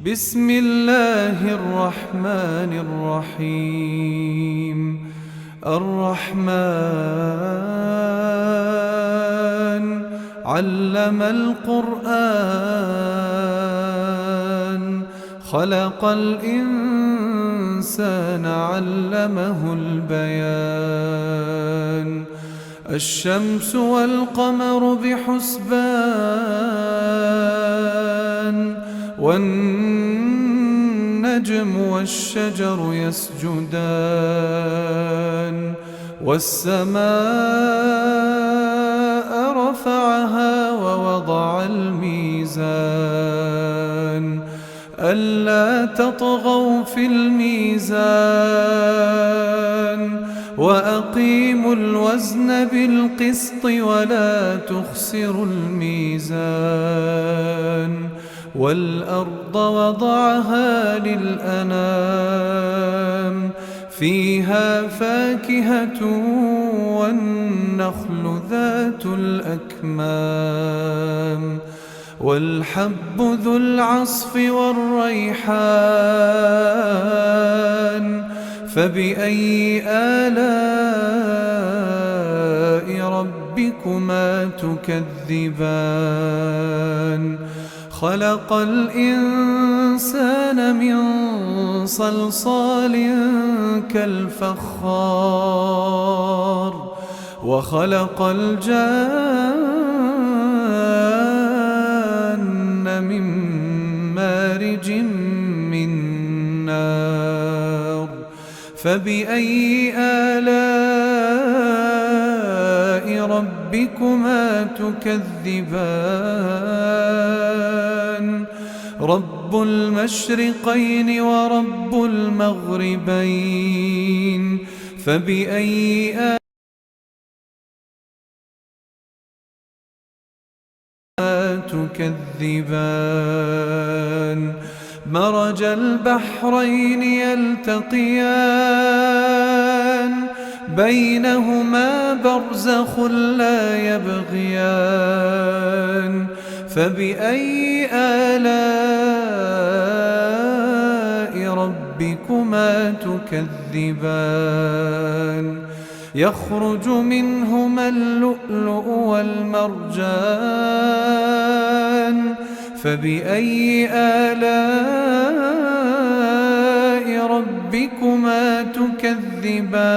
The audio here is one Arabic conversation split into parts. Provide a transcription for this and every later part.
بسم الله الرحمن الرحيم. الرحمن علم القرآن، خلق الإنسان علمه البيان. الشمس والقمر بحسبان، والنجم والشجر يسجدان. والسماء رفعها ووضع الميزان، ألا تطغوا في الميزان، وأقيموا الوزن بالقسط ولا تخسروا الميزان. والأرض وضعها للأنام، فيها فاكهة والنخل ذات الأكمام، والحب ذو العصف والريحان. فبأي آلاء ربكما تكذبان؟ خلق الإنسان من صلصال كالفخار، وخلق الجان من مارج من نار. فبأي آلاء ربكما تكذبان؟ رب المشرقين ورب المغربين. فبأي آلاء تكذبان؟ مرج البحرين يلتقيان، بينهما برزخ لا يبغيان. فبأي آلاء ربكما تكذبان؟ يخرج منهما اللؤلؤ والمرجان. فبأي آلاء ربكما تكذبان؟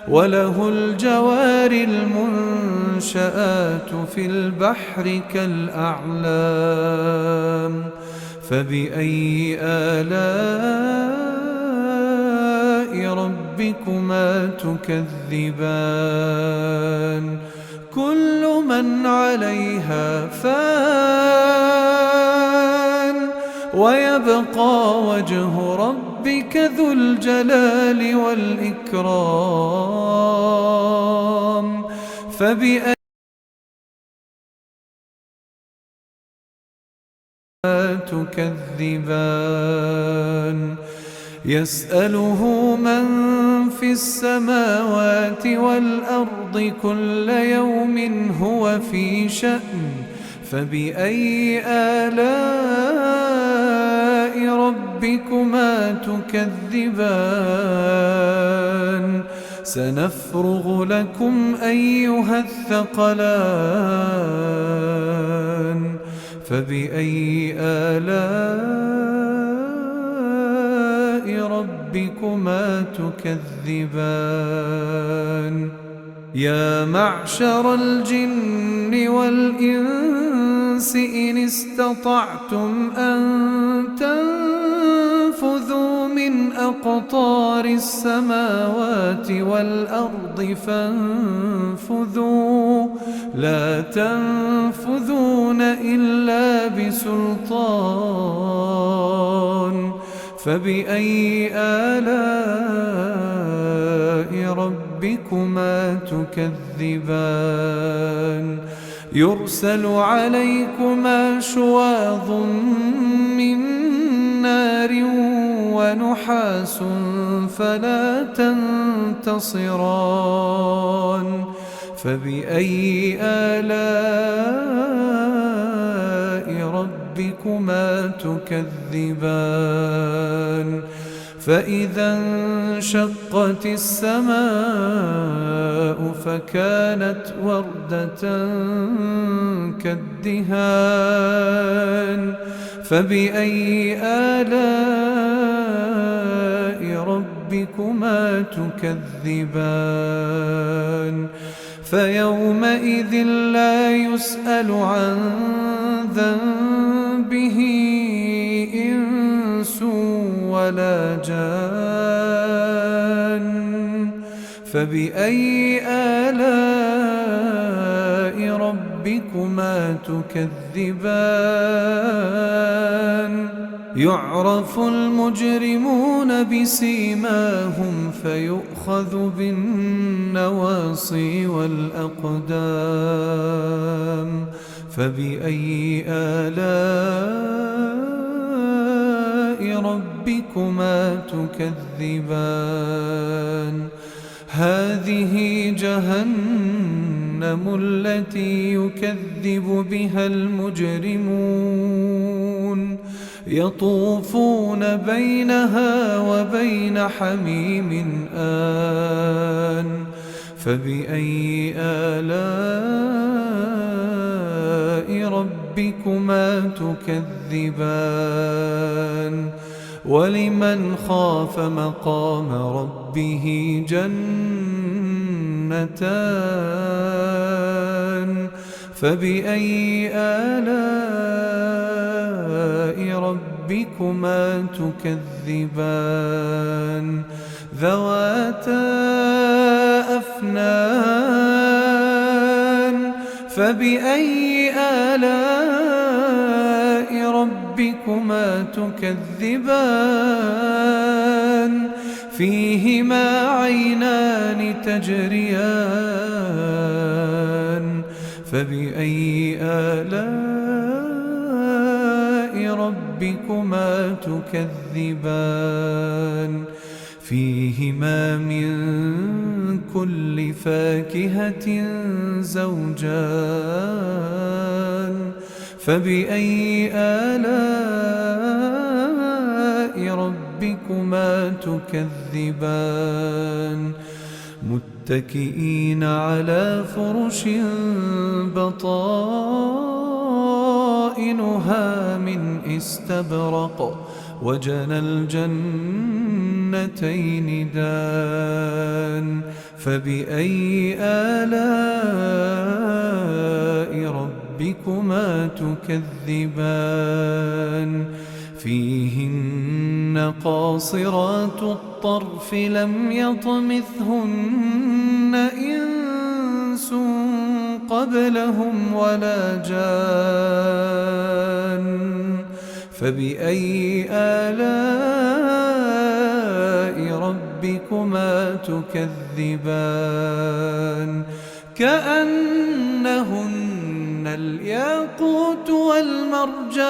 وله الجوار المنشآت في البحر كالأعلام. فبأي آلاء ربكما تكذبان؟ كل من عليها فان، ويبقى وجه ربك ذو الجلال والإكرام. فبأي تكذبان؟ يسأله من في السماوات والأرض كل يوم هو في شأن. فبأي آلاء ربكما تكذبان؟ سنفرغ لكم أيها الثقلان. فبأي آلاء ربكما تكذبان؟ يا معشر الجن والإنس إن استطعتم أن تنفذوا من أقطار السماوات والأرض فانفذوا، لا تنفذون إلا بسلطان. فبأي آلاء ربكما تكذبان؟ يرسل عليكما شواظ من نار ونحاس فلا تنتصران. فبأي آلاء ربكما ربكما تكذبان فإذا انشقت السماء فكانت وردة كالدهان فبأي آلاء ربكما تكذبان فيومئذ لا يسأل عن ذنبه إنس ولا جان فبأي آلاء ربكما تكذبان يعرف المجرمون بسيماهم فيؤخذ بالنواصي والأقدام فبأي آلاء ربكما تكذبان هذه جهنم التي يكذب بها المجرمون يطوفون بينها وبين حميم آن فبأي آلاء ربكما تكذبان ولمن خاف مقام ربه جنتان فبأي آلاء ربكما تكذبان ذواتا أفنان فبأي آلاء ربكما تكذبان فيهما عينان تجريان فبأي آلاء ربكما تكذبان فيهما من كل فاكهة زوجان فبأي آلاء ربكما تكذبان متكئين على فرش بطائنها من استبرق وجنى الجنتين دان فبأي آلاء ربكما تكذبان فيهن قاصرات الطرف لم يطمثهن إنس قبلهم ولا جان فبأي آلاء ربكما تكذبان كأنهن الياقوت والمرجان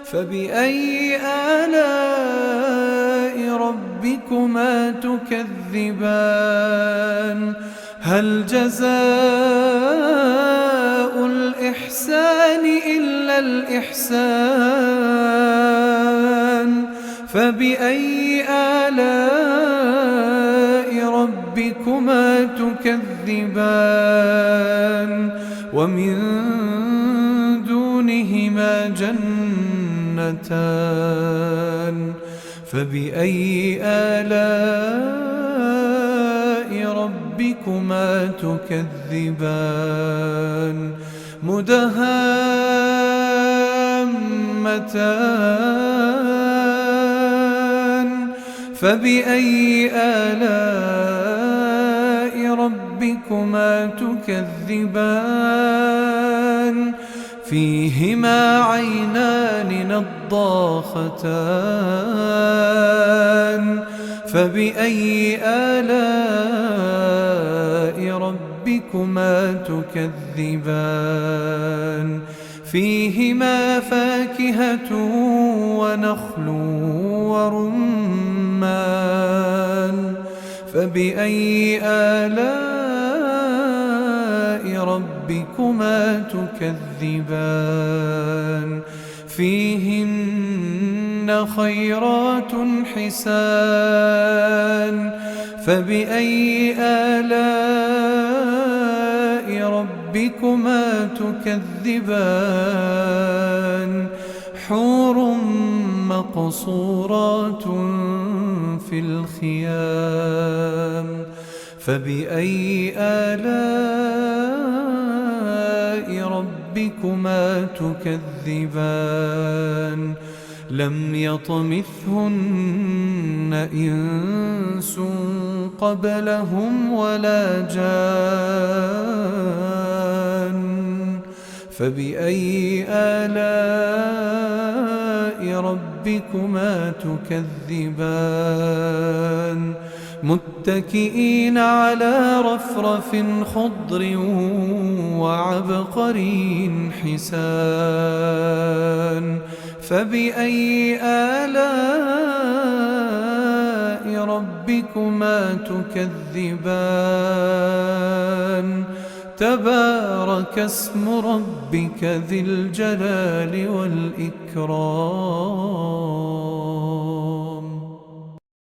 فبأي آلاء ربكما تكذبان هل جزاء الإحسان إلا الإحسان فبأي آلاء ربكما تكذبان ومن دونهما جنتان فبأي آلاء ربكما تكذبان مدهامتان فبأي آلاء ربكما تكذبان فيهما عينان نضاختان فبأي آلاء ربكما تكذبان فيهما فاكهة ونخل ورمان فبأي آلاء ربكما ربكما تكذبان فيهن خيرات حسان فبأي آلاء ربكما تكذبان حور مقصورات في الخيام فبأي آلاء ربكما تكذبان لم يطمثهن إنس قبلهم ولا جان فبأي آلاء ربكما تكذبان متكئين على رفرف خضر وعبقري حسان فبأي آلاء ربكما تكذبان تبارك اسم ربك ذي الجلال والإكرام